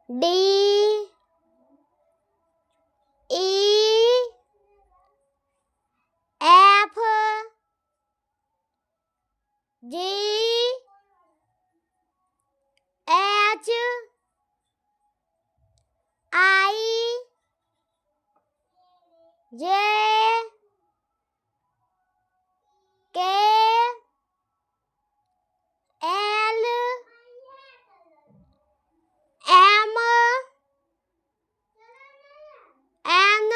D E F G H I J K L M N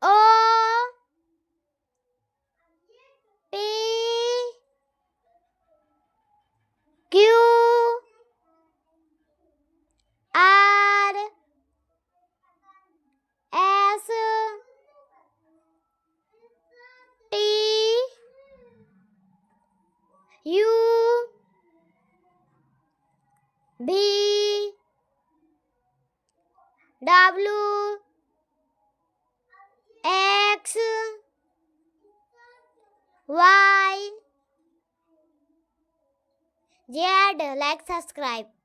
O P Q R S T U V W X Y Z. Like, subscribe.